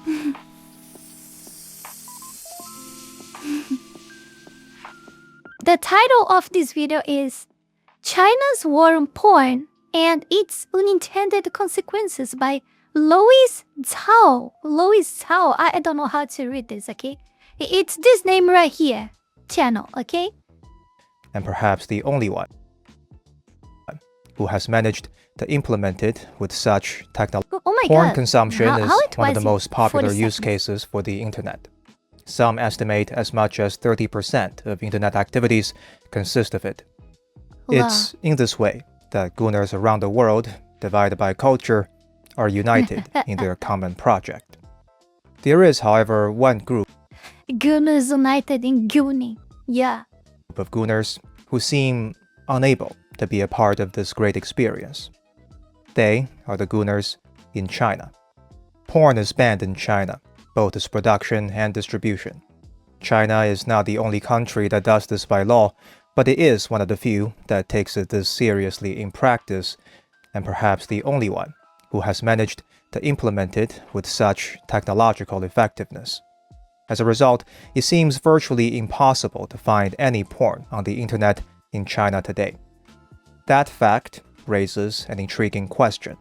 The title of this video is China's War on Porn and Its Unintended Consequences by Louis Zhao. I don't know how to read this, okay? It's this name right here. Channel, okay? And perhaps the only one who has managed to implement it with such technology. Porn consumption is one of the most popular use cases for the internet. Some estimate as much as 30% of internet activities consist of it. It's in this way that Gooners around the world, divided by culture, are united in their common project. There is, however, one group Gooners united in Gooning. Yeah. Of Gooners who seem unable to be a part of this great experience. They are the Gooners in China. Porn is banned in China, both its production and distribution. China is not the only country that does this by law, but it is one of the few that takes it this seriously in practice, and perhaps the only one who has managed to implement it with such technological effectiveness. As a result, it seems virtually impossible to find any porn on the internet in China today. That fact raises an intriguing question.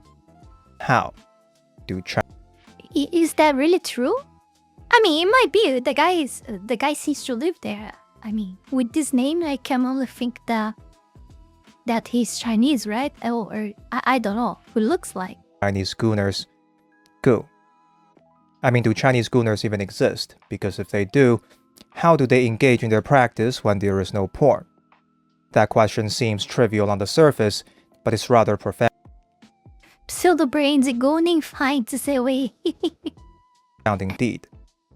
How do China... Is that really true? I mean, it might be. The guy seems to live there. I mean, with this name, I can only think that he's Chinese, right? Or I don't know who looks like. Chinese Gooners go. I mean, do Chinese Gooners even exist? Because if they do, how do they engage in their practice when there is no porn? That question seems trivial on the surface, but it's rather profound. Pseudo-brains gooning finds their way. Indeed.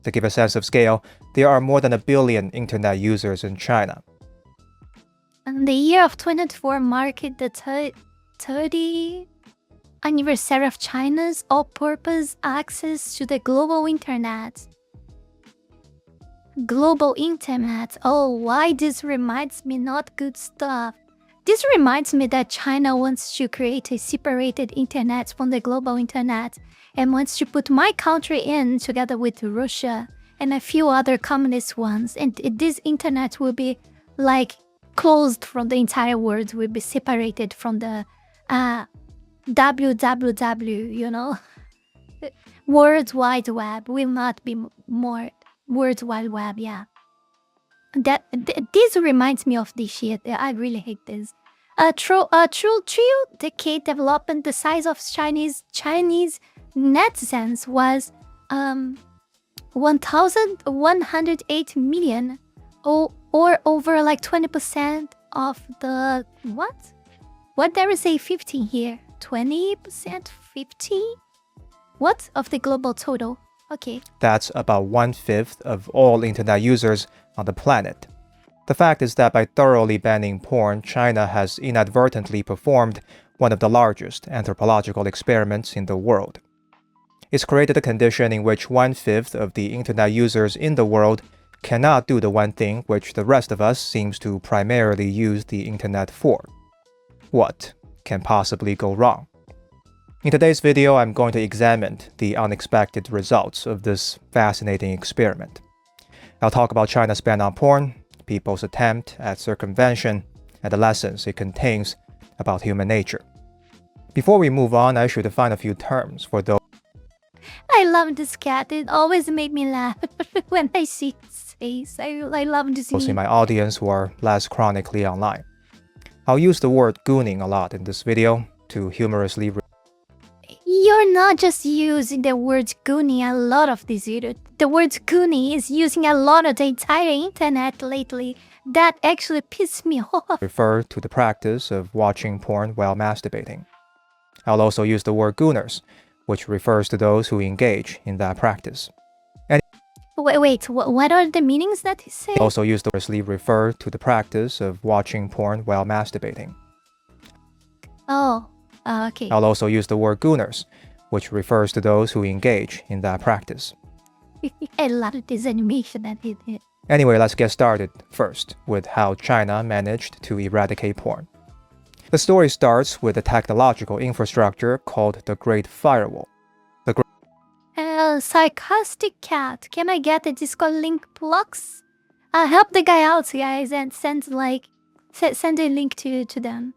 To give a sense of scale, there are more than 1 billion internet users in China. And the year of 2024 marked the 30th anniversary of China's all-purpose access to the global internet. Global internet. Oh, why this reminds me not good stuff. This reminds me that China wants to create a separated internet from the global internet and wants to put my country in together with Russia and a few other communist ones. And this internet will be like closed from the entire world, will be separated from the www, you know? World Wide Web will not be more World Wide Web, yeah. This reminds me of this shit. I really hate this. A true decade development the size of Chinese netizens was 1,108 million, or over like 20% of the what there is a 15 here, 20%, 50 what of the global total. Okay. That's about 1/5 of all internet users on the planet. The fact is that by thoroughly banning porn, China has inadvertently performed one of the largest anthropological experiments in the world. It's created a condition in which 1/5 of the internet users in the world cannot do the one thing which the rest of us seems to primarily use the internet for. What can possibly go wrong? In today's video, I'm going to examine the unexpected results of this fascinating experiment. I'll talk about China's ban on porn, people's attempt at circumvention, and the lessons it contains about human nature. Before we move on, I should define a few terms for those. I love this cat. It always made me laugh when I see its face. I love to see in my audience who are less chronically online. I'll use the word gooning a lot in this video to humorously. You're not just using the word goonie a lot of this video. The word goonie is using a lot of the entire internet lately. That actually pissed me off. Refer to the practice of watching porn while masturbating. I'll also use the word gooners, which refers to those who engage in that practice. Wait, what are the meanings that he said? Also use the refer to the practice of watching porn while masturbating. Oh. Okay. I'll also use the word gooners, which refers to those who engage in that practice. I love this animation that he did. Anyway, let's get started first with how China managed to eradicate porn. The story starts with a technological infrastructure called the Great Firewall. Sarcastic cat. Can I get a Discord link, please? Help the guy out, guys, and send a link to them.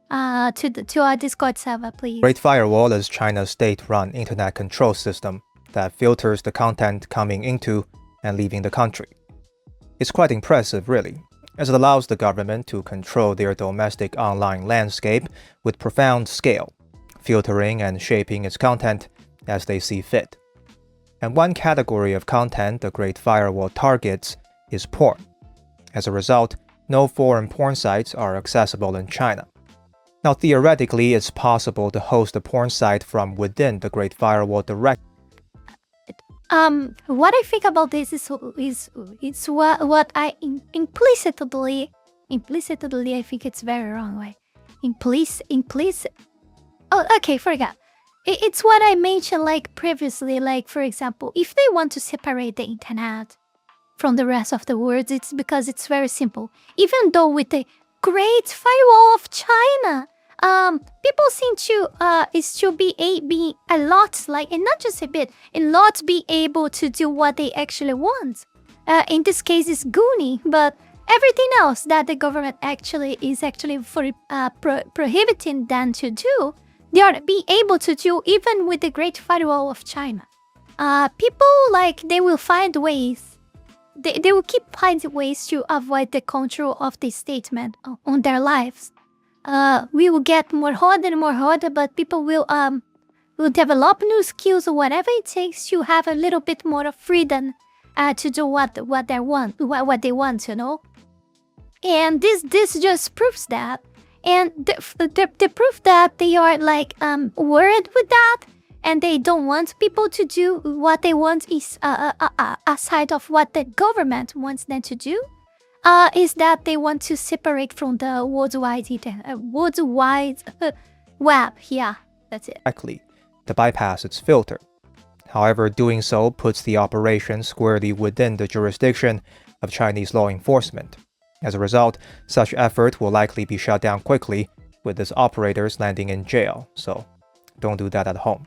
To our Discord server, please. Great Firewall is China's state-run internet control system that filters the content coming into and leaving the country. It's quite impressive, really, as it allows the government to control their domestic online landscape with profound scale, filtering and shaping its content as they see fit. And one category of content the Great Firewall targets is porn. As a result, no foreign porn sites are accessible in China. Now, theoretically, it's possible to host a porn site from within the Great Firewall directly. What I think about this is what I implicitly I think it's very wrong way. Implicit. Oh, okay, forgot. It's what I mentioned like previously. Like for example, if they want to separate the internet from the rest of the world, it's because it's very simple. Even though with the Great Firewall of China, people seem to be a lot like, and not just a bit, a lot be able to do what they actually want. In this case, it's Goonie, but everything else that the government is prohibiting them to do, they are be able to do even with the Great Firewall of China. People like they will find ways. They will keep finding ways to avoid the control of the statement on their lives. We will get more harder and more harder, but people will develop new skills or whatever it takes to have a little bit more of freedom to do what they want, you know. And this just proves that, and the proof that they are like worried with that, and they don't want people to do what they want is aside of what the government wants them to do. Is that they want to separate from the worldwide web. Yeah, that's it. Directly to bypass its filter. However, doing so puts the operation squarely within the jurisdiction of Chinese law enforcement. As a result, such effort will likely be shut down quickly, with its operators landing in jail, so don't do that at home.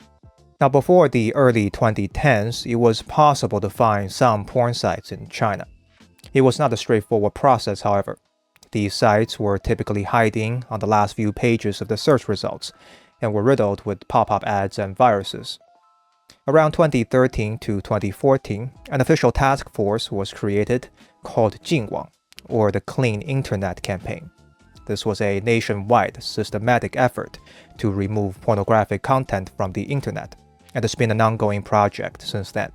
Now, before the early 2010s, it was possible to find some porn sites in China. It was not a straightforward process, however. These sites were typically hiding on the last few pages of the search results and were riddled with pop-up ads and viruses. Around 2013 to 2014, an official task force was created called Jingwang, or the Clean Internet Campaign. This was a nationwide, systematic effort to remove pornographic content from the internet, and it's been an ongoing project since then.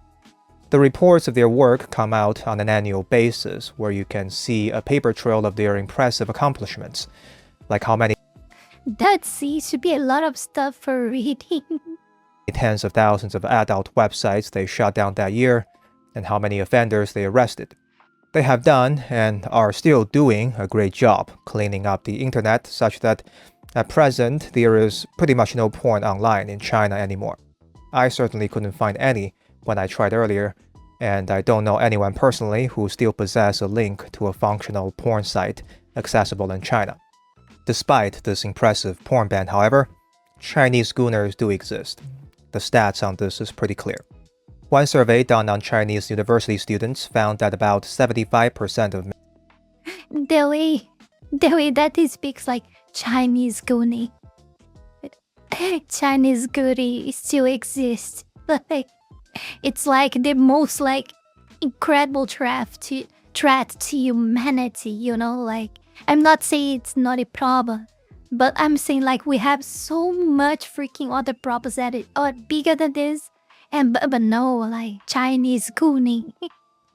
The reports of their work come out on an annual basis, where you can see a paper trail of their impressive accomplishments, like how many That seems to be a lot of stuff for reading. tens of thousands of adult websites they shut down that year, and how many offenders they arrested. They have done, and are still doing, a great job cleaning up the internet such that, at present, there is pretty much no porn online in China anymore. I certainly couldn't find any when I tried earlier, and I don't know anyone personally who still possesses a link to a functional porn site accessible in China. Despite this impressive porn ban, however, Chinese gooners do exist. The stats on this is pretty clear. One survey done on Chinese university students found that about 75% of The way that he speaks like Chinese goonie. Chinese goonie still exists. Like, it's like the most like incredible threat to humanity, you know? Like, I'm not saying it's not a problem, but I'm saying like we have so much freaking other problems that are bigger than this. And but no, like Chinese goonie,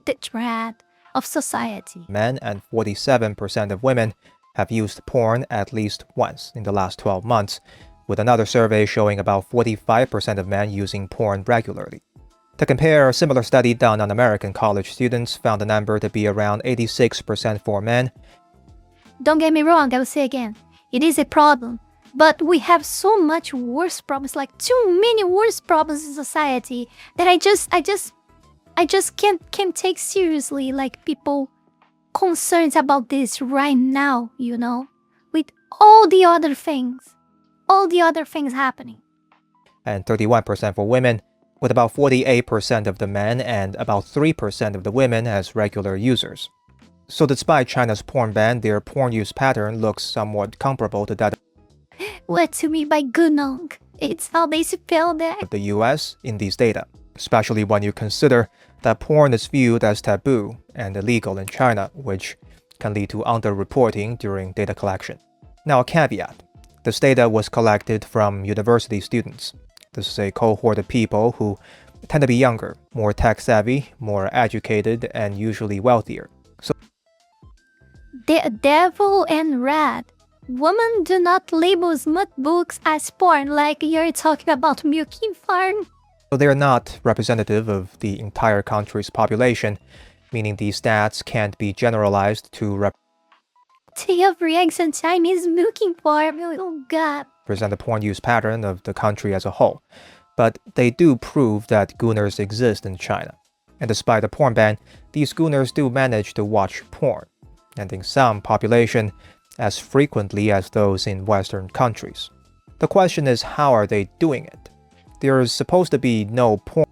the threat of society. men and 47% of women have used porn at least once in the last 12 months, with another survey showing about 45% of men using porn regularly. To compare, a similar study done on American college students found the number to be around 86% for men. Don't get me wrong, I will say again, it is a problem. But we have so much worse problems, like too many worse problems in society, that I just can't take seriously like people concerns about this right now, you know, with all the other things happening. And 31% for women, with about 48% of the men and about 3% of the women as regular users. So despite China's porn ban, their porn use pattern looks somewhat comparable to that What to me by gunong? It's how they spell that. of the US in these data, especially when you consider that porn is viewed as taboo and illegal in China, which can lead to underreporting during data collection. Now, a caveat. This data was collected from university students. This is a cohort of people who tend to be younger, more tech-savvy, more educated, and usually wealthier. So, The devil and rat. Women do not label smut books as porn like you're talking about milking farm. they are not representative of the entire country's population, meaning these stats can't be generalized to Tea of eggs and Chinese milking farm. Oh god. represent the porn use pattern of the country as a whole. But they do prove that gooners exist in China. And despite the porn ban, these gooners do manage to watch porn, and in some population, as frequently as those in Western countries. The question is, how are they doing it? There is supposed to be no porn.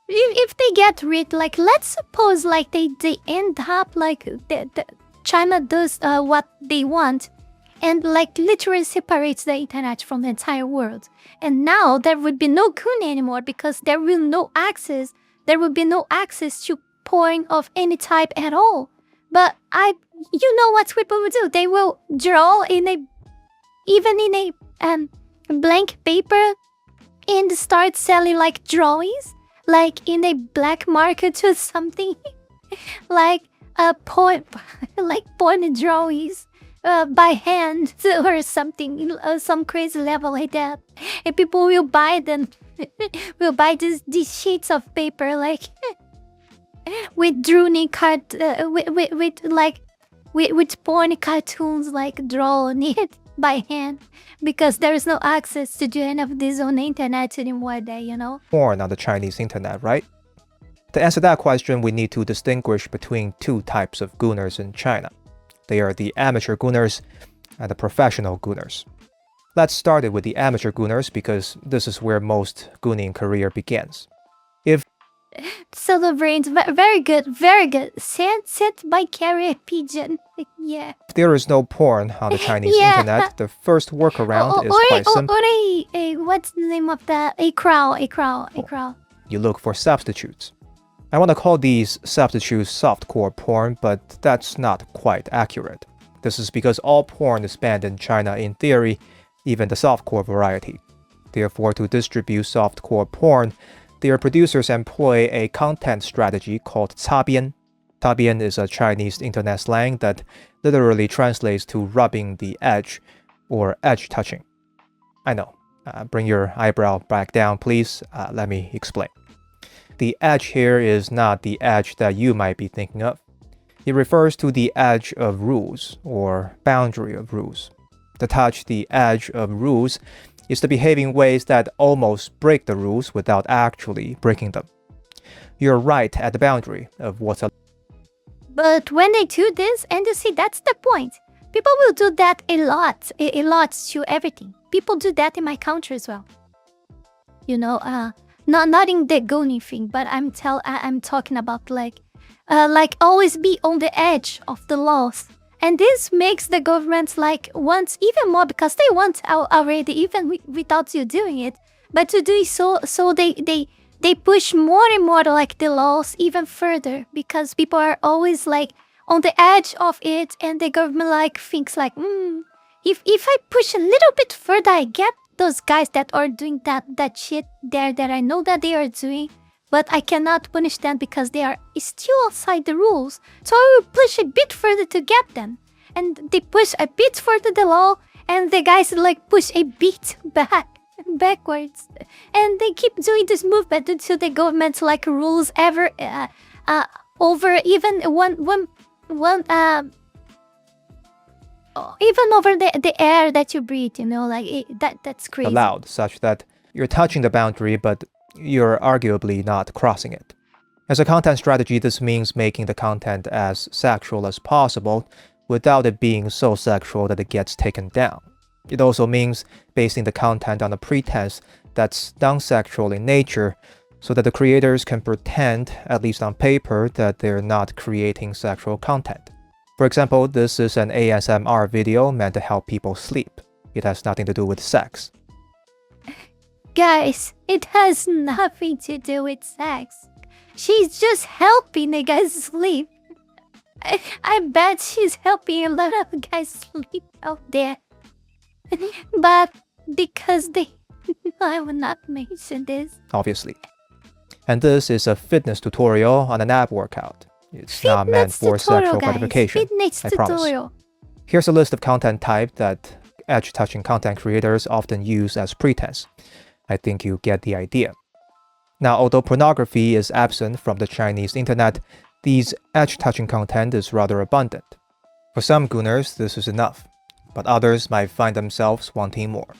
If they get rid, like, let's suppose, like, they end up, like, China does what they want, and, like, literally separates the internet from the entire world. And now there would be no coon anymore because there will there will be no access to porn of any type at all. But you know what people will do? They will draw even in a blank paper and start selling like drawings, like in a black market or something, like porn drawings by hand or something, some crazy level like that, and people will buy them, will buy these sheets of paper like with drawing with porn cartoons like drawn it by hand, because there is no access to do any of this on the internet anymore there, you know? Porn on the Chinese internet, right? To answer that question, we need to distinguish between two types of gooners in China. They are the amateur gooners and the professional gooners. Let's start it with the amateur gooners because this is where most gooning career begins. So the brains, very good, very good. Sent by carrier pigeon. Yeah. If there is no porn on the Chinese Yeah. internet, the first workaround is quite simple. What's the name of that? A crow. You look for substitutes. I want to call these substitutes softcore porn, but that's not quite accurate. This is because all porn is banned in China in theory, even the softcore variety. Therefore, to distribute softcore porn, their producers employ a content strategy called 擦边. 擦边 is a Chinese internet slang that literally translates to rubbing the edge or edge touching. I know. Bring your eyebrow back down, please. Let me explain. The edge here is not the edge that you might be thinking of. It refers to the edge of rules or boundary of rules. To touch the edge of rules is to behave in ways that almost break the rules without actually breaking them. You're right at the boundary of what's allowed. But when they do this, and you see, that's the point. People will do that a lot to everything. People do that in my country as well. You know, not in the gooning thing, but I'm talking about like always be on the edge of the laws. And this makes the government like want even more because they want already even without you doing it. But to do so they push more and more like the laws even further because people are always like on the edge of it, and the government like thinks like, if I push a little bit further, I get those guys that are doing that shit there that I know that they are doing. But I cannot punish them because they are still outside the rules. So I will push a bit further to get them. And they push a bit further the law, and the guys like push a bit backwards. And they keep doing this movement until the government like rules ever over even even over the air that you breathe, you know, like that's crazy. Allowed, such that you're touching the boundary, but you're arguably not crossing it. As a content strategy, this means making the content as sexual as possible without it being so sexual that it gets taken down. It also means basing the content on a pretense that's non-sexual in nature, so that the creators can pretend, at least on paper, that they're not creating sexual content. For example, this is an ASMR video meant to help people sleep. It has nothing to do with sex. Guys, it has nothing to do with sex. She's just helping the guys sleep. I bet she's helping a lot of guys sleep out there. But because I will not mention this. Obviously. And this is a fitness tutorial on an ab workout. It's not meant for sexual gratification. Fitness I promise. tutorial. Here's a list of content type that edge-touching content creators often use as pretense. I think you get the idea. Now, although pornography is absent from the Chinese internet, these edge-touching content is rather abundant. For some gooners, this is enough, but others might find themselves wanting more.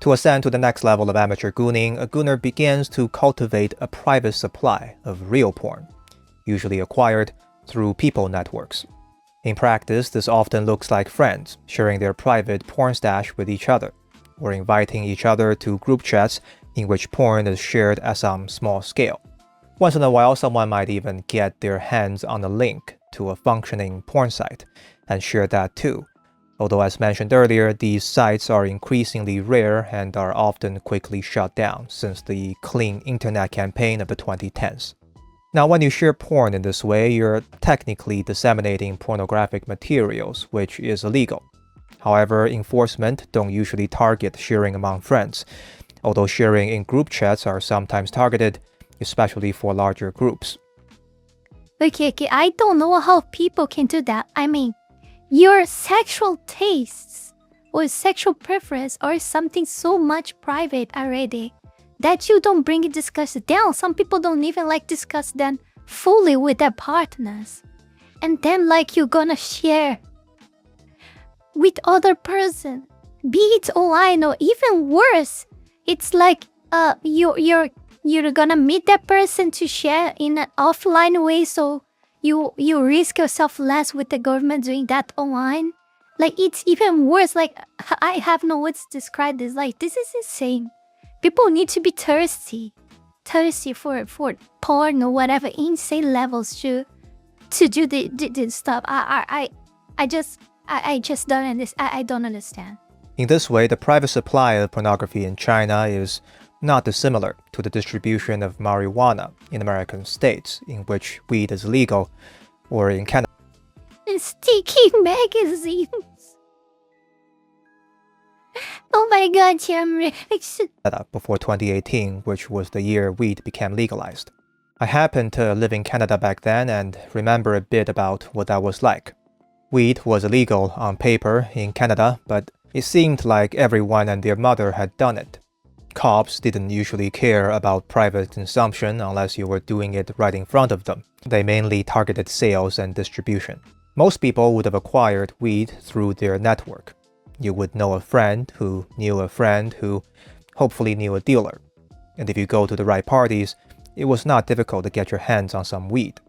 To ascend to the next level of amateur gooning, a gooner begins to cultivate a private supply of real porn, usually acquired through people networks. In practice, this often looks like friends sharing their private porn stash with each other, or inviting each other to group chats in which porn is shared at some small scale. Once in a while, someone might even get their hands on a link to a functioning porn site and share that too. Although, as mentioned earlier, these sites are increasingly rare and are often quickly shut down since the Clean Internet campaign of the 2010s. Now, when you share porn in this way, you're technically disseminating pornographic materials, which is illegal. However, enforcement don't usually target sharing among friends, although sharing in group chats are sometimes targeted, especially for larger groups. Okay, I don't know how people can do that. I mean, your sexual tastes or sexual preference are something so much private already that you don't bring it discuss it down. Some people don't even discuss them fully with their partners. And then you're gonna share with other person, be it online or even worse. It's you're gonna meet that person to share in an offline way, so you risk yourself less with the government doing that online. It's even worse. I have no words to describe this. This is insane. People need to be thirsty for porn or whatever insane levels to do the stuff. I just don't understand. I don't understand. In this way, the private supply of pornography in China is not dissimilar to the distribution of marijuana in American states, in which weed is legal, or in Canada. Sticky magazines. Oh my god, Before 2018, which was the year weed became legalized. I happened to live in Canada back then and remember a bit about what that was like. Weed was illegal on paper in Canada, but it seemed like everyone and their mother had done it. Cops didn't usually care about private consumption unless you were doing it right in front of them. They mainly targeted sales and distribution. Most people would have acquired weed through their network. You would know a friend who knew a friend who hopefully knew a dealer. And if you go to the right parties, it was not difficult to get your hands on some weed.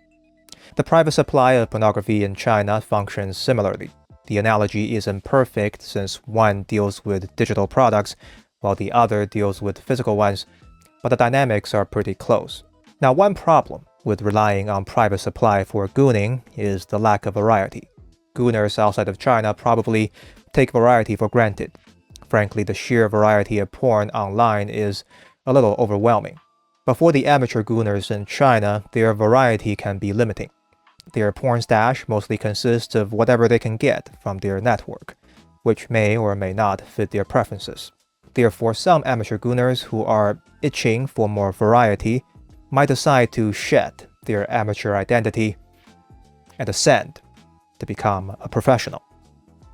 The private supply of pornography in China functions similarly. The analogy isn't perfect since one deals with digital products while the other deals with physical ones, but the dynamics are pretty close. Now, one problem with relying on private supply for gooning is the lack of variety. Gooners outside of China probably take variety for granted. Frankly, the sheer variety of porn online is a little overwhelming. But for the amateur gooners in China, their variety can be limiting. Their porn stash mostly consists of whatever they can get from their network, which may or may not fit their preferences. Therefore, some amateur gooners who are itching for more variety might decide to shed their amateur identity and ascend to become a professional.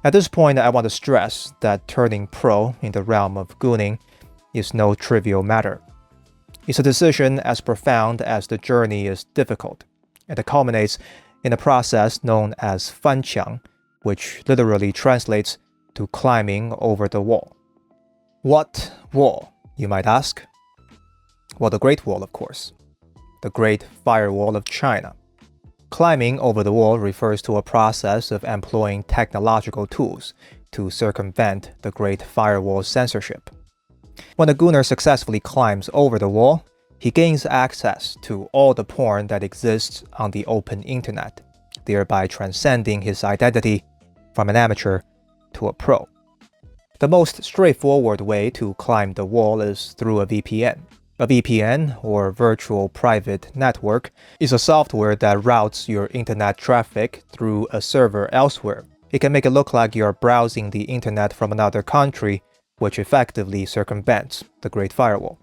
At this point, I want to stress that turning pro in the realm of gooning is no trivial matter. It's a decision as profound as the journey is difficult, and it culminates in a process known as fanqiang, which literally translates to climbing over the wall. What wall, you might ask? Well, the Great Wall, of course. The Great Firewall of China. Climbing over the wall refers to a process of employing technological tools to circumvent the Great Firewall's censorship. When a gooner successfully climbs over the wall, he gains access to all the porn that exists on the open internet, thereby transcending his identity from an amateur to a pro. The most straightforward way to climb the wall is through a VPN. A VPN, or Virtual Private Network, is a software that routes your internet traffic through a server elsewhere. It can make it look like you're browsing the internet from another country, which effectively circumvents the Great Firewall.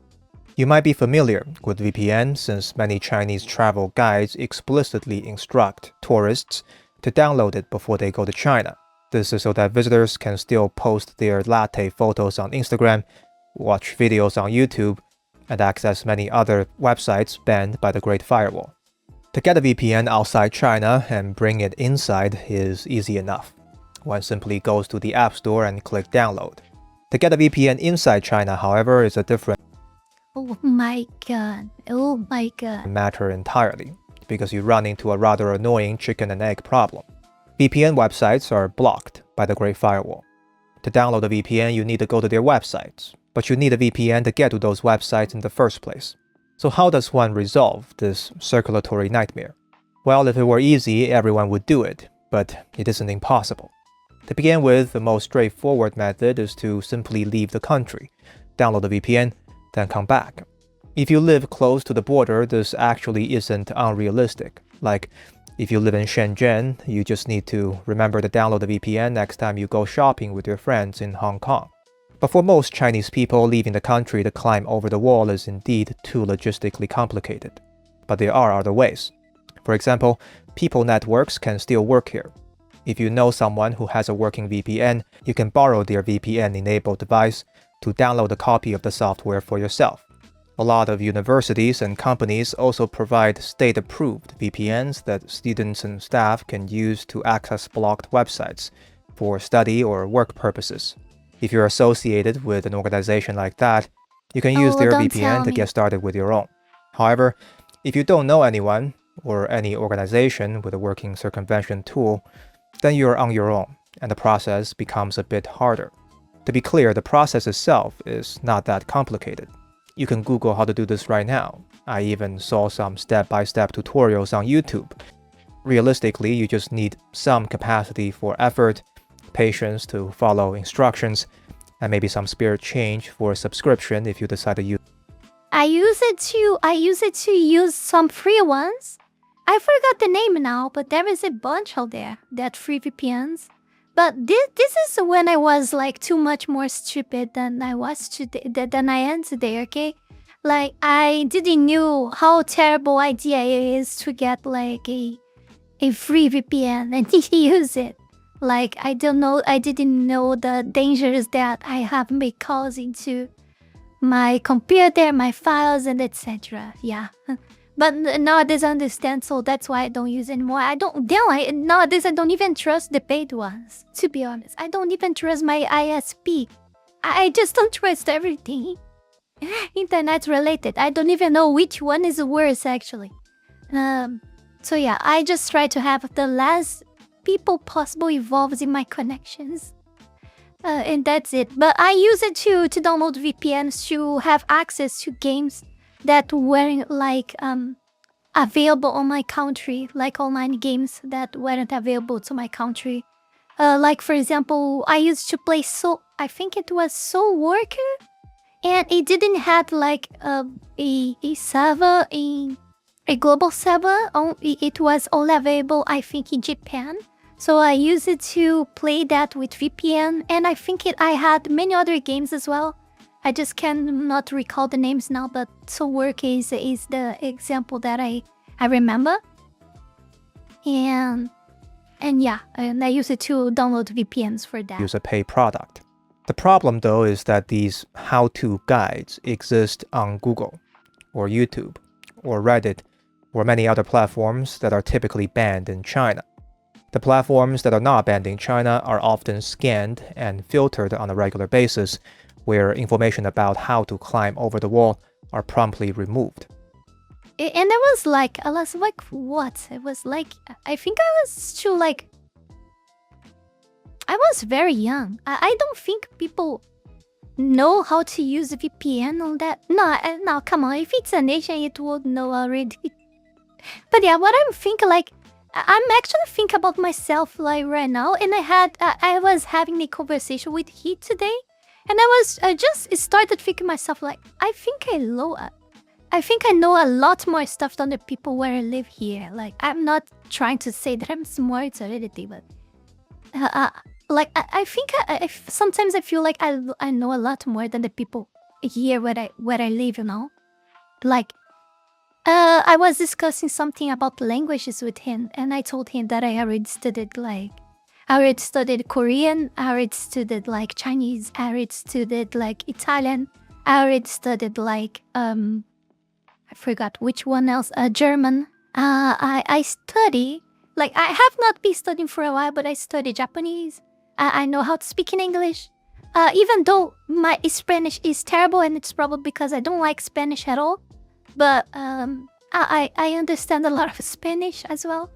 You might be familiar with VPN since many Chinese travel guides explicitly instruct tourists to download it before they go to China. This is so that visitors can still post their latte photos on Instagram, watch videos on YouTube, and access many other websites banned by the Great Firewall. To get a VPN outside China and bring it inside is easy enough. One simply goes to the App Store and click download. To get a VPN inside China, however, is a different Oh my god. Oh my god. matter entirely, because you run into a rather annoying chicken and egg problem. VPN websites are blocked by the Great Firewall. To download a VPN, you need to go to their websites, but you need a VPN to get to those websites in the first place. So how does one resolve this circulatory nightmare? Well, if it were easy, everyone would do it, but it isn't impossible. To begin with, the most straightforward method is to simply leave the country, download the VPN, then come back. If you live close to the border, this actually isn't unrealistic. Like, if you live in Shenzhen, you just need to remember to download the VPN next time you go shopping with your friends in Hong Kong. But for most Chinese people, leaving the country to climb over the wall is indeed too logistically complicated. But there are other ways. For example, people networks can still work here. If you know someone who has a working VPN, you can borrow their VPN-enabled device to download a copy of the software for yourself. A lot of universities and companies also provide state-approved VPNs that students and staff can use to access blocked websites for study or work purposes. If you're associated with an organization like that, you can use their VPN to get started with your own. However, if you don't know anyone or any organization with a working circumvention tool, then you're on your own, and the process becomes a bit harder. To be clear, the process itself is not that complicated. You can Google how to do this right now. I even saw some step-by-step tutorials on YouTube. Realistically, you just need some capacity for effort, patience to follow instructions, and maybe some spare change for a subscription if you decide to use. I use it to use some free ones. I forgot the name now, but there is a bunch out there that free VPNs. But this is when I was like too much more stupid than I was today, than I am today, okay? Like I didn't know how terrible idea it is to get like a free VPN and use it. Like I didn't know the dangers that I have been causing to my computer, my files, and etc. Yeah. But nowadays I understand, so that's why I don't use it anymore. Nowadays I don't even trust the paid ones. To be honest, I don't even trust my ISP. I just don't trust everything. Internet related. I don't even know which one is worse actually. So yeah, I just try to have the less people possible involved in my connections. And that's it. But I use it to download VPNs to have access to games that weren't like available on my country, like online games that weren't available to my country. Like for example, I used to play I think it was Soul Worker, and it didn't have like a server in a global server. It was only available, I think, in Japan. So I used it to play that with VPN, and I think I had many other games as well. I just cannot recall the names now, but Soul Work is the example that I remember. And yeah, and I use it to download VPNs for that. Use a paid product. The problem though is that these how-to guides exist on Google, or YouTube, or Reddit, or many other platforms that are typically banned in China. The platforms that are not banned in China are often scanned and filtered on a regular basis, where information about how to climb over the wall are promptly removed. And I was like what? It was like, I think I was too like... I was very young. I don't think people know how to use a VPN on that. No, come on. If it's a nation, it would know already. But yeah, what I'm thinking, like, I'm actually thinking about myself, like, right now. And I was having a conversation with he today. And I just started thinking myself, like, I think I know a lot more stuff than the people where I live here. Like, I'm not trying to say that I'm smart or anything, but like I think sometimes I feel like I know a lot more than the people here where I live. You know, like I was discussing something about languages with him, and I told him that I already studied Korean, I already studied like Chinese, I already studied like Italian, I already studied like I forgot which one else. German. I study, like, I have not been studying for a while, but I study Japanese. I know how to speak in English. Even though my Spanish is terrible, and it's probably because I don't like Spanish at all. But I understand a lot of Spanish as well.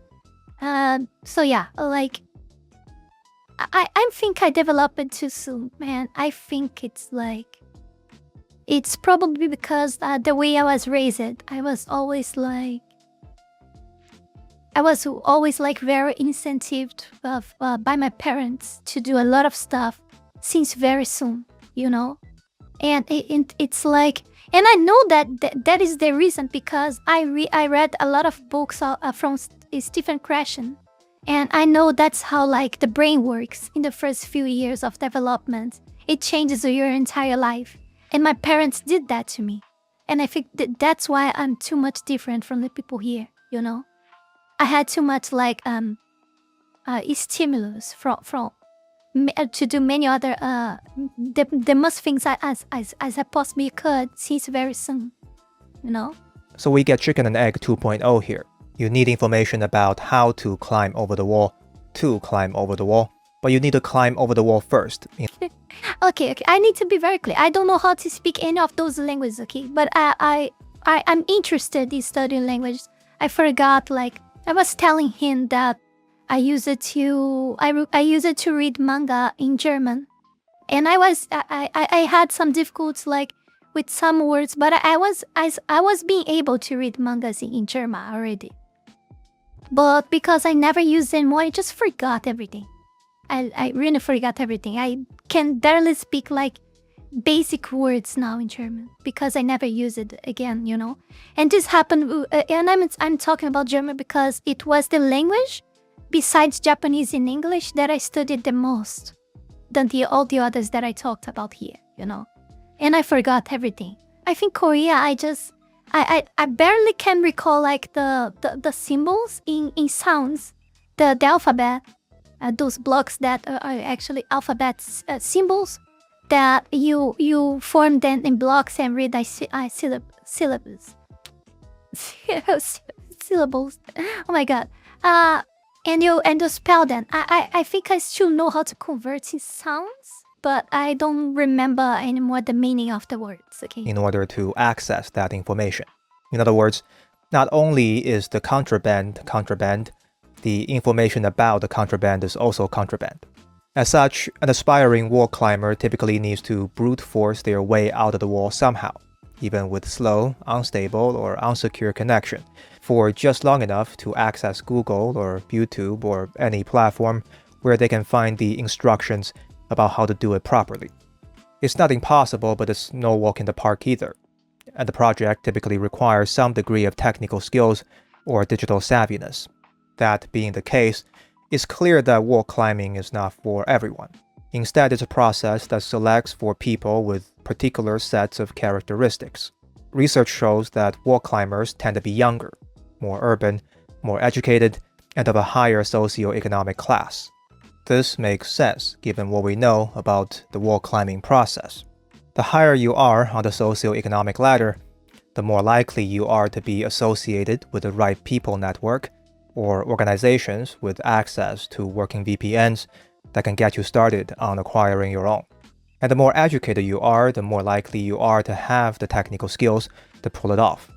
So yeah, like, I think I developed it too soon, man. I think it's probably because the way I was raised, I was always like very incentivized by my parents to do a lot of stuff since very soon, you know? And it's like, and I know that is the reason, because I read a lot of books from Stephen Krashen. And I know that's how, like, the brain works in the first few years of development. It changes your entire life. And my parents did that to me. And I think that's why I'm too much different from the people here, you know? I had too much, like, stimulus from to do many other the most things as I possibly could since very soon, you know? So we get chicken and egg 2.0 here. You need information about how to climb over the wall to climb over the wall, but you need to climb over the wall first. Okay, I need to be very clear. I don't know how to speak any of those languages, okay? But I'm interested in studying language. I forgot, like, I was telling him that I use it to read manga in German, and I had some difficulties, like, with some words, but I was being able to read mangas in German already. But because I never used it anymore, I just forgot everything. I really forgot everything. I can barely speak, like, basic words now in German because I never use it again, you know. And this happened, and I'm talking about German because it was the language besides Japanese and English that I studied the most than all the others that I talked about here, you know. And I forgot everything. I think Korea, I barely can recall, like, the symbols in sounds, the alphabet, those blocks that are actually alphabet symbols that you form them in blocks and read syllables. Syllables. Oh my god. And you spell them. I think I still know how to convert in sounds, but I don't remember anymore the meaning of the words, okay? In order to access that information. In other words, not only is the contraband, the information about the contraband is also contraband. As such, an aspiring wall climber typically needs to brute force their way out of the wall somehow, even with slow, unstable, or unsecure connection, for just long enough to access Google or YouTube or any platform where they can find the instructions about how to do it properly. It's not impossible, but it's no walk in the park either. And the project typically requires some degree of technical skills or digital savviness. That being the case, it's clear that wall climbing is not for everyone. Instead, it's a process that selects for people with particular sets of characteristics. Research shows that wall climbers tend to be younger, more urban, more educated, and of a higher socioeconomic class. This makes sense given what we know about the wall climbing process. The higher you are on the socioeconomic ladder, the more likely you are to be associated with the right people network or organizations with access to working VPNs that can get you started on acquiring your own. And the more educated you are, the more likely you are to have the technical skills to pull it off.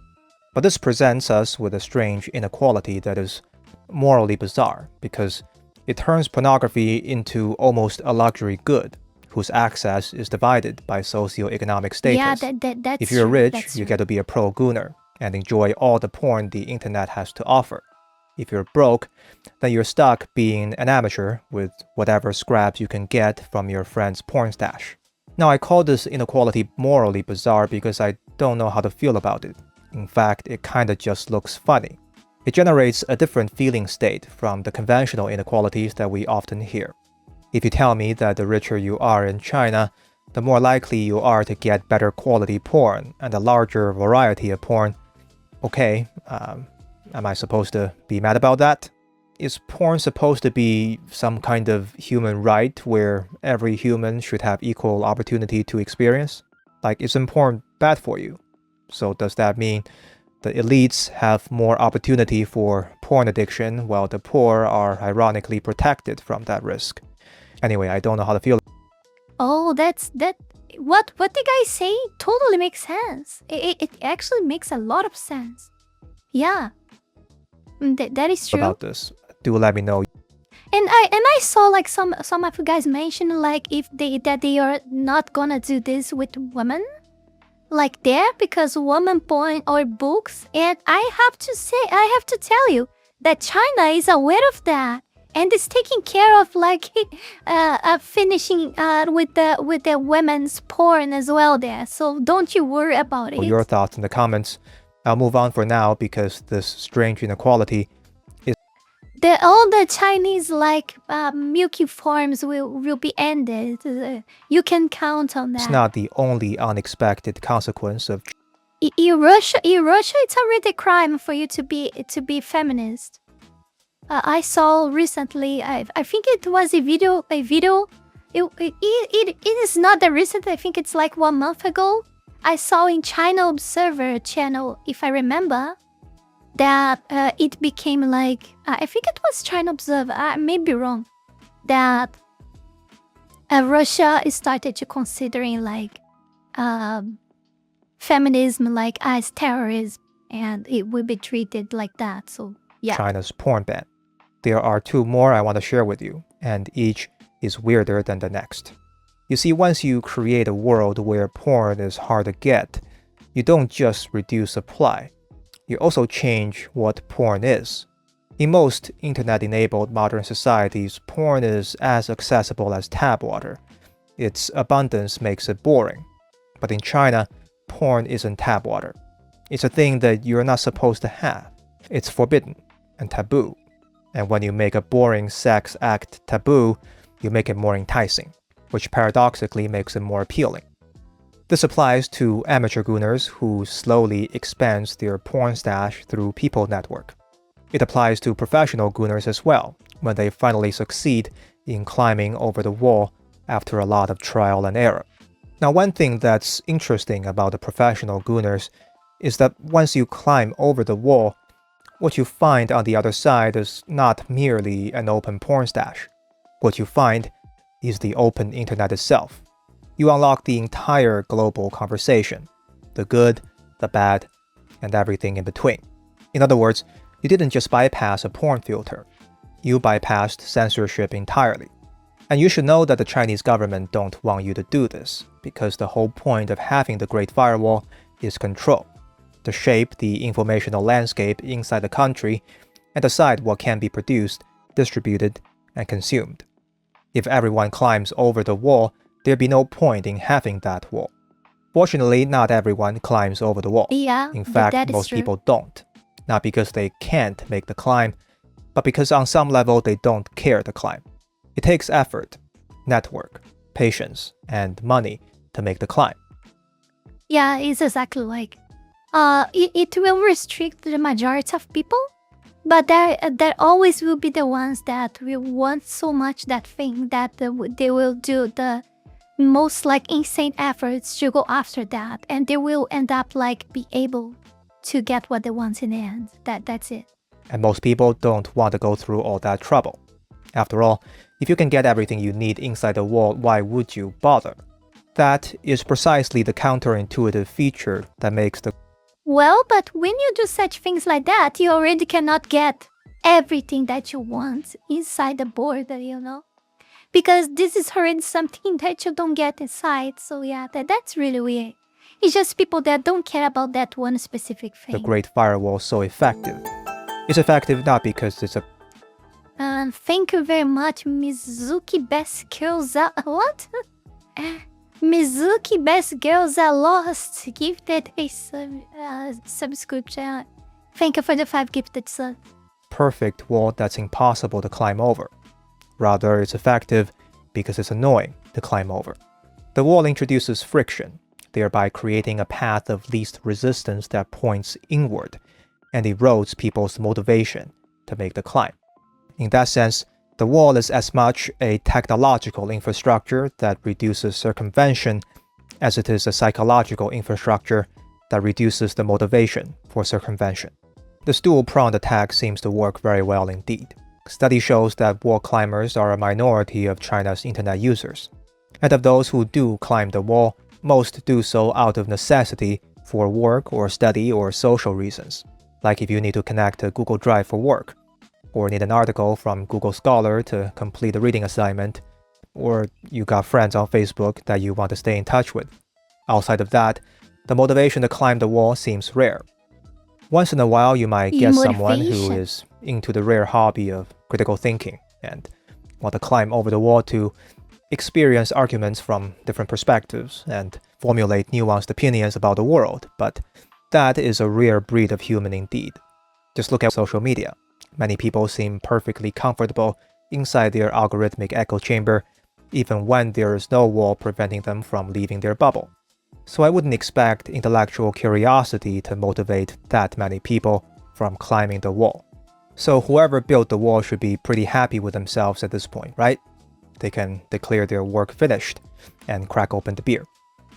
But this presents us with a strange inequality that is morally bizarre, because It turns pornography into almost a luxury good, whose access is divided by socioeconomic status. Yeah, that's if you're true. rich, That's you true. get to be a pro-gooner and enjoy all the porn the internet has to offer. If you're broke, then you're stuck being an amateur with whatever scraps you can get from your friend's porn stash. Now, I call this inequality morally bizarre because I don't know how to feel about it. In fact, it kinda just looks funny. It generates a different feeling state from the conventional inequalities that we often hear. If you tell me that the richer you are in China, the more likely you are to get better quality porn and a larger variety of porn, okay, am I supposed to be mad about that? Is porn supposed to be some kind of human right where every human should have equal opportunity to experience? Like, isn't porn bad for you? So does that mean the elites have more opportunity for porn addiction while the poor are ironically protected from that risk? Anyway, I don't know how to feel. Oh, what the guy say totally makes sense. It actually makes a lot of sense. Yeah. That is true. About this. Do let me know. And I saw like some of you guys mention like if they are not gonna do this with women, like there because woman porn or books. And I have to tell you that China is aware of that and is taking care of like finishing with the women's porn as well there. So don't you worry about it. Your thoughts in the comments. I'll move on for now because this strange inequality is all the Chinese like milky farms will be ended. You can count on that. not the only unexpected consequence of In Russia, it's already a crime for you to be feminist. I saw recently. I think it was a video. It is not that recent. I think it's like 1 month ago. I saw in China Observer channel, if I remember, that it became like I think it was China Observer. I may be wrong. That Russia started to considering like feminism like as terrorism, and it will be treated like that. So yeah. China's porn ban. There are 2 more I want to share with you, and each is weirder than the next. You see, once you create a world where porn is hard to get, you don't just reduce supply, you also change what porn is. In most internet-enabled modern societies, porn is as accessible as tap water. Its abundance makes it boring. But in China, porn isn't tap water. It's a thing that you're not supposed to have. It's forbidden and taboo. And when you make a boring sex act taboo, you make it more enticing, which paradoxically makes it more appealing. This applies to amateur gooners who slowly expands their porn stash through People Network. It applies to professional gooners as well, when they finally succeed in climbing over the wall after a lot of trial and error. Now, one thing that's interesting about the professional gooners is that once you climb over the wall, what you find on the other side is not merely an open porn stash. What you find is the open internet itself. You unlock the entire global conversation, the good, the bad, and everything in between. In other words, you didn't just bypass a porn filter. You bypassed censorship entirely. And you should know that the Chinese government don't want you to do this, because the whole point of having the Great Firewall is control, to shape the informational landscape inside the country and decide what can be produced, distributed, and consumed. If everyone climbs over the wall, there'd be no point in having that wall. Fortunately, not everyone climbs over the wall. Yeah, In fact, that is most true. people don't. Not because they can't make the climb, but because on some level they don't care to climb. It takes effort, network, patience, and money to make the climb. Yeah, it's exactly like it will restrict the majority of people, but there always will be the ones that will want so much that thing that they will do the most like insane efforts to go after that, and they will end up like be able to get what they want in the end. That's it. And most people don't want to go through all that trouble. After all, if you can get everything you need inside the wall, why would you bother? That is precisely the counterintuitive feature that makes the Well, but when you do such things like that, you already cannot get everything that you want inside the border, you know? Because this is already something that you don't get inside. So yeah, that's really weird. It's just people that don't care about that one specific thing. The Great Firewall is so effective. It's effective not because it's a... Thank you very much, Mizuki Best Girls Are... What? Mizuki Best Girls Are Lost gifted a subscription. Thank you for the 5 gifted subs. perfect wall that's impossible to climb over. Rather, it's effective because it's annoying to climb over. The wall introduces friction, thereby creating a path of least resistance that points inward and erodes people's motivation to make the climb. In that sense, the wall is as much a technological infrastructure that reduces circumvention as it is a psychological infrastructure that reduces the motivation for circumvention. The dual-pronged attack seems to work very well indeed. Study shows that wall climbers are a minority of China's internet users. And of those who do climb the wall, most do so out of necessity for work or study or social reasons, like if you need to connect to Google Drive for work, or need an article from Google Scholar to complete a reading assignment, or you got friends on Facebook that you want to stay in touch with. Outside of that, the motivation to climb the wall seems rare. Once in a while, you might get someone who is into the rare hobby of critical thinking and want to climb over the wall to experience arguments from different perspectives and formulate nuanced opinions about the world, but that is a rare breed of human indeed. Just look at social media. Many people seem perfectly comfortable inside their algorithmic echo chamber, even when there is no wall preventing them from leaving their bubble. So I wouldn't expect intellectual curiosity to motivate that many people from climbing the wall. So whoever built the wall should be pretty happy with themselves at this point, right? They can declare their work finished and crack open the beer,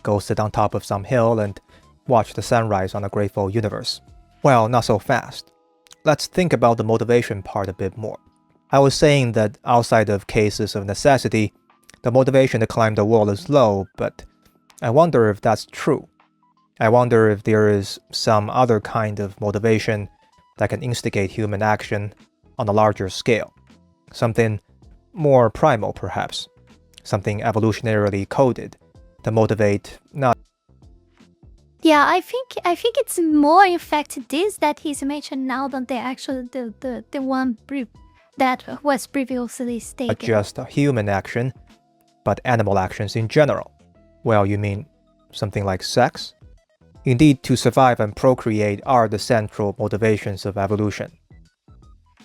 go sit on top of some hill and watch the sunrise on a grateful universe. Well, not so fast. Let's think about the motivation part a bit more. I was saying that outside of cases of necessity, the motivation to climb the wall is low, but I wonder if that's true. I wonder if there is some other kind of motivation that can instigate human action on a larger scale. Something more primal, perhaps. Something evolutionarily coded to motivate not... Yeah, I think it's more in fact this that he's mentioned now than the actual the one that was previously stated. Not just human action, but animal actions in general. Well, you mean something like sex? Indeed, to survive and procreate are the central motivations of evolution.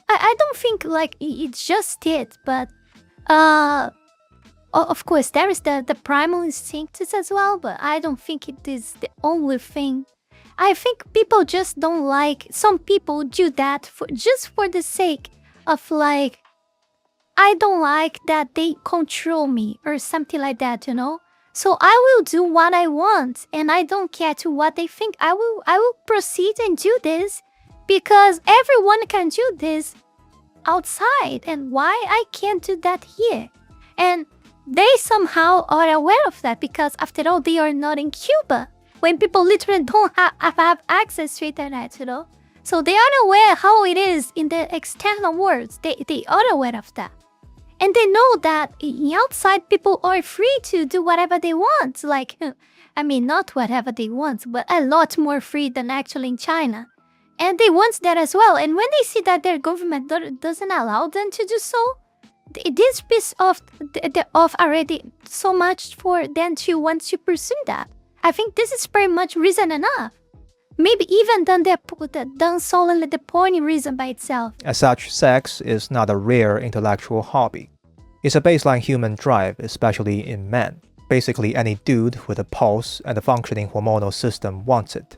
I don't think like it's just it, but of course there is the primal instincts as well, but I don't think it is the only thing. I think people just don't like, some people do that just for the sake of like, I don't like that they control me or something like that, you know? So I will do what I want and I don't care to what they think. I will proceed and do this because everyone can do this outside, and why I can't do that here? And they somehow are aware of that because after all they are not in Cuba when people literally don't have access to internet, you know? So they are aware how it is in the external world. They are aware of that. And they know that outside people are free to do whatever they want. Like, I mean, not whatever they want, but a lot more free than actually in China. And they want that as well. And when they see that their government doesn't allow them to do so, this piece of already so much for them to want to pursue that. I think this is pretty much reason enough. Maybe even than solely the porn reason by itself. As such, sex is not a rare intellectual hobby. It's a baseline human drive, especially in men. Basically, any dude with a pulse and a functioning hormonal system wants it.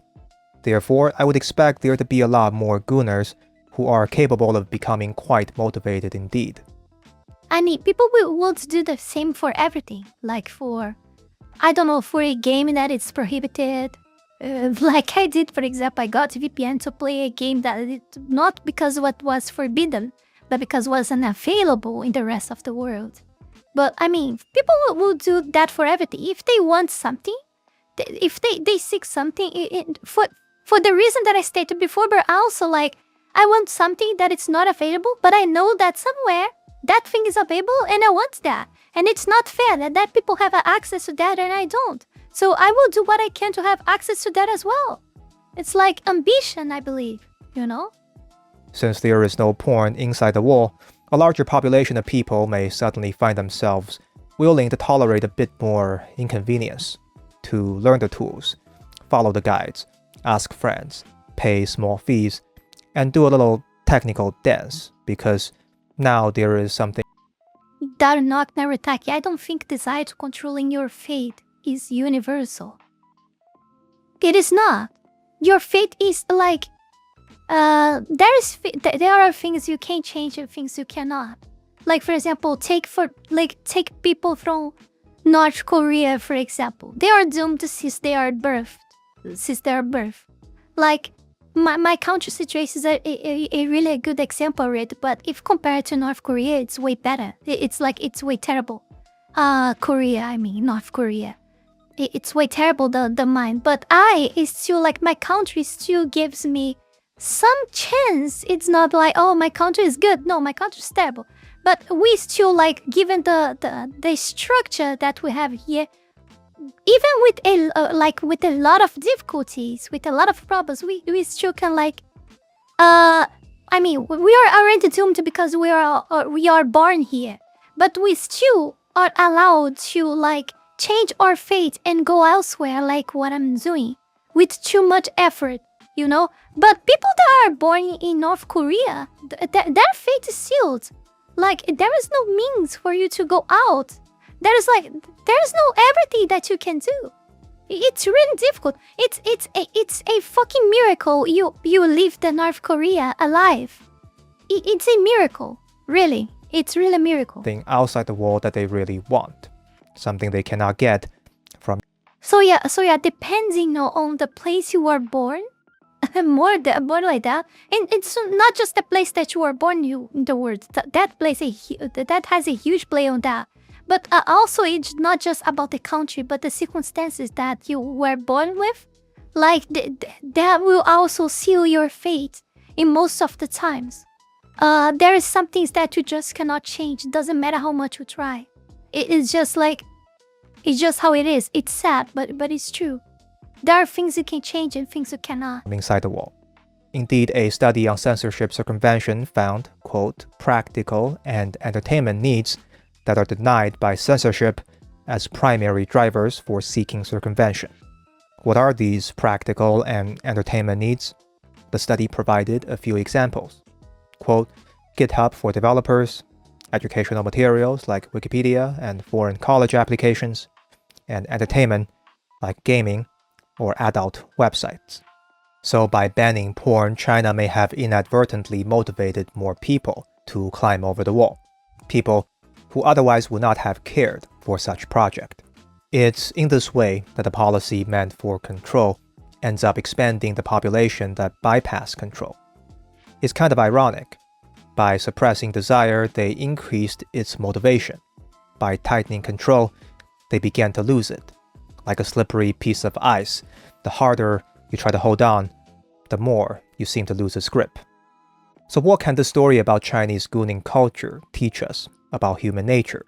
Therefore, I would expect there to be a lot more gooners who are capable of becoming quite motivated indeed. I mean, people will want to do the same for everything. Like for, I don't know, for a game that is prohibited. Like I did, for example, I got VPN to play a game that not because what was forbidden, but because it wasn't available in the rest of the world. But I mean, people will do that for everything. If they want something, if they seek something for the reason that I stated before, but also like, I want something that it's not available, but I know that somewhere that thing is available and I want that. And it's not fair that people have access to that and I don't. So I will do what I can to have access to that as well. It's like ambition, I believe, you know? Since there is no porn inside the wall, a larger population of people may suddenly find themselves willing to tolerate a bit more inconvenience, to learn the tools, follow the guides, ask friends, pay small fees, and do a little technical dance, because now there is something. Darnak Naritaki, I don't think desire to controlling your fate is universal. It is not. Your fate is like, there are things you can change and things you cannot. Like for example, take people from North Korea, for example. They are doomed since they are birth. Like my country situation is a really good example of it, but if compared to North Korea, it's way better. It's way terrible. North Korea. It's way terrible the mine. But is still like my country still gives me some chance. It's not like, oh, my country is good. No, my country is terrible. But we still like, given the structure that we have here, even with a lot of difficulties, with a lot of problems, we still can like, we are already doomed because we are born here, but we still are allowed to like change our fate and go elsewhere, like what I'm doing, with too much effort, you know. But people that are born in North Korea, their fate is sealed. Like there is no means for you to go out. There's no everything that you can do. It's really difficult. It's a fucking miracle you leave the North Korea alive. It's a miracle, really. It's really a miracle. Thing outside the wall that they really want, something they cannot get from. So yeah, depending on the place you were born, more like that, and it's not just the place that you were born in the world. That has a huge play on that. But also, it's not just about the country, but the circumstances that you were born with. Like, that will also seal your fate in most of the times. There is some things that you just cannot change. It doesn't matter how much you try. It's just how it is. It's sad, but it's true. There are things you can change and things you cannot. Inside the wall. Indeed, a study on censorship circumvention found, quote, practical and entertainment needs that are denied by censorship as primary drivers for seeking circumvention. What are these practical and entertainment needs? The study provided a few examples. Quote, GitHub for developers, educational materials like Wikipedia and foreign college applications, and entertainment like gaming or adult websites. So by banning porn, China may have inadvertently motivated more people to climb over the wall. People who otherwise would not have cared for such project. It's in this way that a policy meant for control ends up expanding the population that bypass control. It's kind of ironic. By suppressing desire, they increased its motivation. By tightening control, they began to lose it. Like a slippery piece of ice, the harder you try to hold on, the more you seem to lose its grip. So what can the story about Chinese gooning culture teach us about human nature?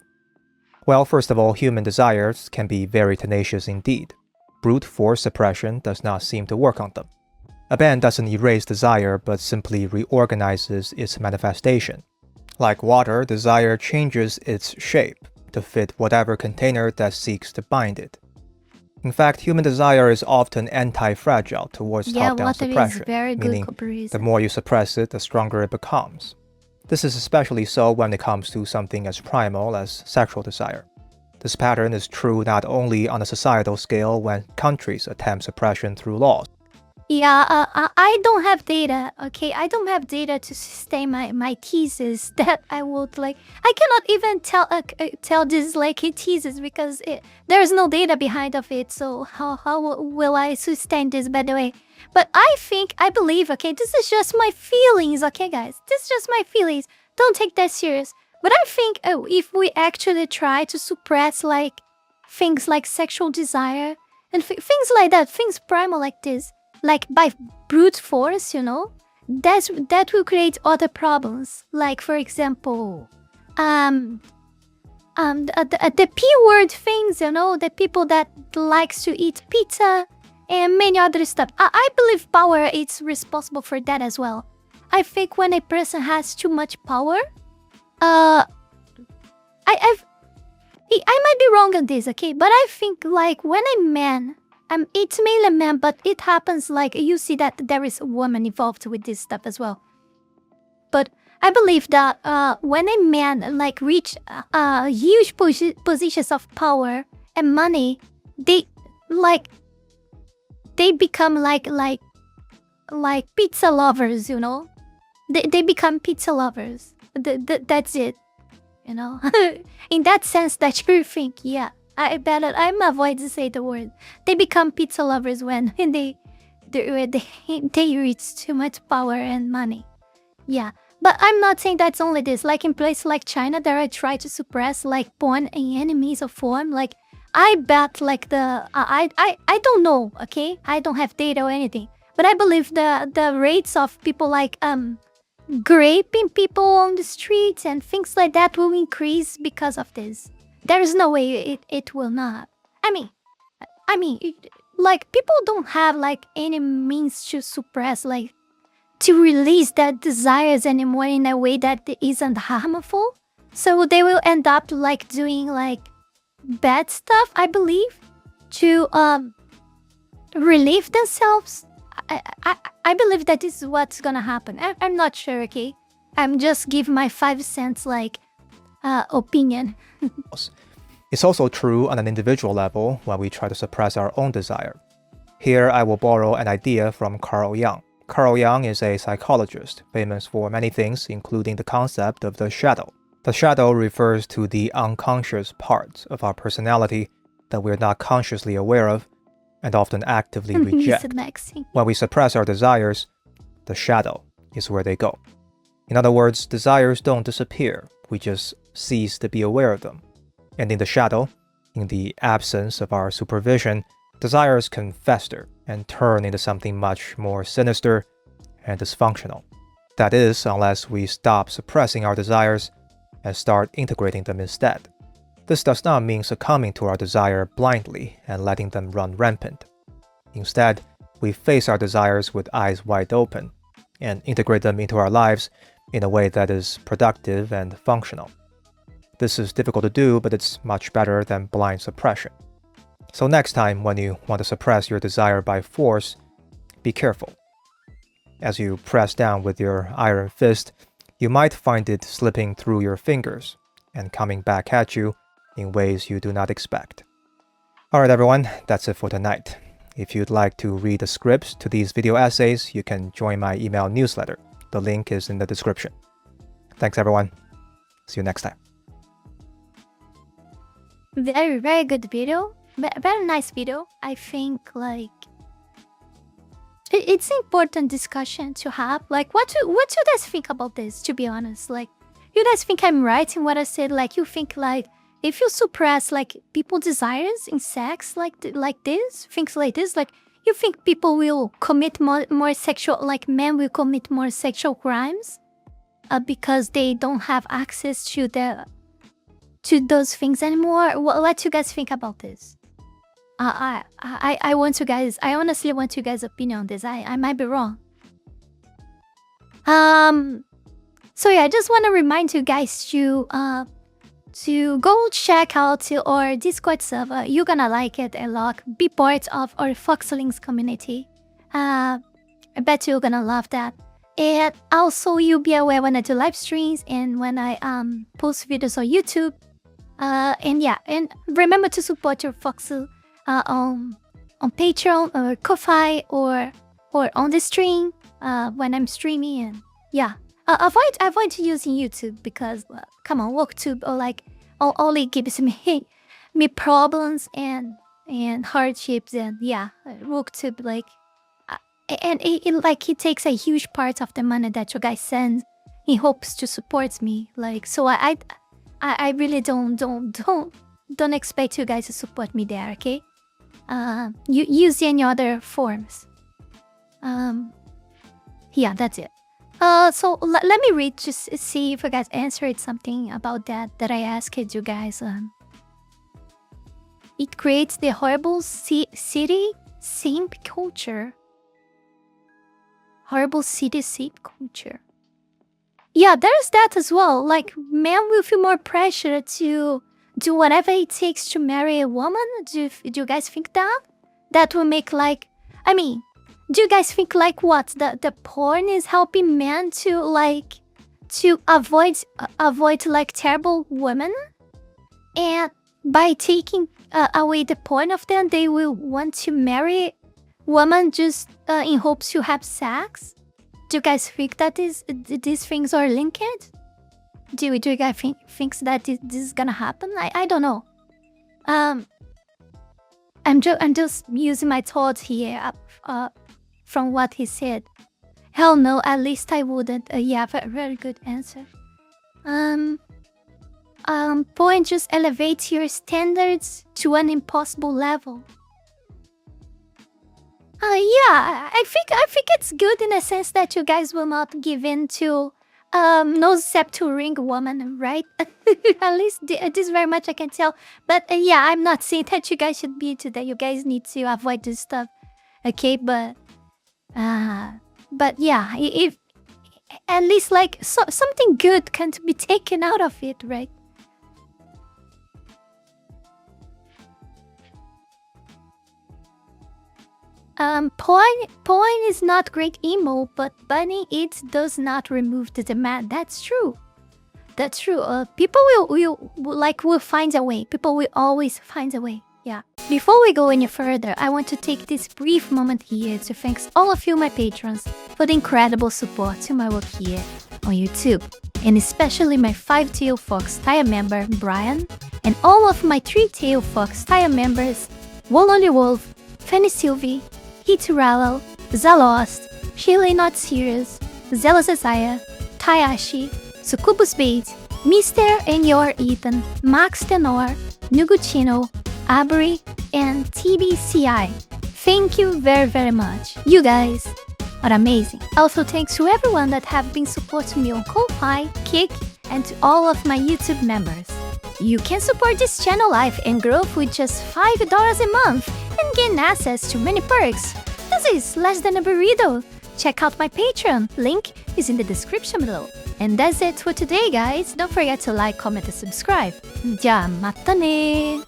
Well, first of all, human desires can be very tenacious indeed. Brute force suppression does not seem to work on them. A ban doesn't erase desire, but simply reorganizes its manifestation. Like water, desire changes its shape to fit whatever container that seeks to bind it. In fact, human desire is often anti-fragile towards top-down suppression, meaning the more you suppress it, the stronger it becomes. This is especially so when it comes to something as primal as sexual desire. This pattern is true not only on a societal scale when countries attempt suppression through laws. Yeah, I don't have data, okay? I don't have data to sustain my thesis that I would like. I cannot even tell this like a thesis because there's no data behind of it. So how will I sustain this, by the way? But I believe, okay, this is just my feelings, okay, guys? This is just my feelings. Don't take that serious. But I think if we actually try to suppress like things like sexual desire and things like that, things primal like this, like by brute force, you know, that will create other problems. Like for example, the P-word things, the people that likes to eat pizza and many other stuff. I believe power is responsible for that as well. I think when a person has too much power, I might be wrong on this, okay? But I think like when a man, it's mainly a man, but it happens like you see that there is a woman involved with this stuff as well. But I believe that when a man like reach huge positions of power and money, they become like pizza lovers, They become pizza lovers. That's it, In that sense, that you think, yeah, I'm avoid to say the word. They become pizza lovers when they reach too much power and money. Yeah. But I'm not saying that's only this. Like in places like China, there I try to suppress like porn and enemies of form. Like I bet like I don't know, okay? I don't have data or anything. But I believe the rates of people like raping people on the streets and things like that will increase because of this. There is no way it will not. I mean, like people don't have like any means to suppress like to release their desires anymore in a way that isn't harmful. So they will end up like doing like bad stuff, I believe, to relieve themselves. I believe that this is what's gonna happen. I'm not sure, okay? I'm just giving my 5 cents like opinion. It's also true on an individual level when we try to suppress our own desire. Here I will borrow an idea from Carl Jung. Carl Jung is a psychologist, famous for many things, including the concept of the shadow. The shadow refers to the unconscious parts of our personality that we're not consciously aware of and often actively reject. When we suppress our desires, the shadow is where they go. In other words, desires don't disappear, we just cease to be aware of them. And in the shadow, in the absence of our supervision, desires can fester and turn into something much more sinister and dysfunctional. That is, unless we stop suppressing our desires and start integrating them instead. This does not mean succumbing to our desire blindly and letting them run rampant. Instead, we face our desires with eyes wide open and integrate them into our lives in a way that is productive and functional. This is difficult to do, but it's much better than blind suppression. So next time when you want to suppress your desire by force, be careful. As you press down with your iron fist, you might find it slipping through your fingers and coming back at you in ways you do not expect. Alright everyone, that's it for tonight. If you'd like to read the scripts to these video essays, you can join my email newsletter. The link is in the description. Thanks everyone. See you next time. Very, very good video. Very nice video. I think like it's an important discussion to have. Like what do you guys think about this, to be honest? Like you guys think I'm right in what I said? Like you think like if you suppress like people's desires in sex like this, things like this, like you think people will commit more sexual, like men will commit more sexual crimes because they don't have access to those things anymore? What do you guys think about this? I honestly want you guys' opinion on this. I might be wrong. So yeah, I just want to remind you guys to go check out our Discord server. You're gonna like it a lot. Be part of our Foxlings community. I bet you're gonna love that. And also you'll be aware when I do live streams and when I post videos on YouTube. And yeah, and remember to support your Foxel on Patreon or Ko-Fi or on the stream when I'm streaming. And yeah, avoid using YouTube because come on, WorkTube or like only gives me problems and hardships. And yeah, WorkTube like and it takes a huge part of the money that you guys send in hopes to support me. Like so I really don't expect you guys to support me there, okay? You use any other forms. Yeah, that's it. So let me read, just see if you guys answered something about that I asked you guys. It creates the horrible city simp culture. Horrible city simp culture. Yeah, there's that as well. Like, men will feel more pressure to do whatever it takes to marry a woman. Do you guys think that? That will make, like... I mean, do you guys think, like, what? The porn is helping men to, like... to avoid like, terrible women? And by taking away the porn of them, they will want to marry women just in hopes to have sex? Do you guys think that these things are linked? Do you guys think that this is gonna happen? I don't know. I'm just using my thoughts here from what he said. Hell no, at least I wouldn't. Yeah, very good answer. Porn just elevates your standards to an impossible level. Yeah, I think it's good in a sense that you guys will not give in to no step to ring woman, right? At least this very much I can tell. But yeah, I'm not saying that you guys should be today. You guys need to avoid this stuff, okay? But yeah, if at least like something good can be taken out of it, right? Porn is not great emo, but banning it does not remove the demand. That's true. That's true. People will find a way. People will always find a way. Yeah. Before we go any further, I want to take this brief moment here to thank all of you, my patrons, for the incredible support to my work here on YouTube, and especially my 5-Tail Fox tier member, Brian, and all of my 3-Tail Fox tier members, Wolonly Wolf, Fanny Sylvie, Hituralo, Zalost, Shirley Not Serious, Zealous Isaiah, Tayashi, Sucubus Bait, Mr. and Your Ethan, Max Tenor, Nuguchino, Abri, and TBCI. Thank you very much. You guys are amazing. Also thanks to everyone that have been supporting me on Ko-Fi, Kick, and to all of my YouTube members. You can support this channel life and growth with just $5 a month and gain access to many perks. This is less than a burrito. Check out my Patreon, link is in the description below. And that's it for today, guys. Don't forget to like, comment, and subscribe. Ja, mata ne!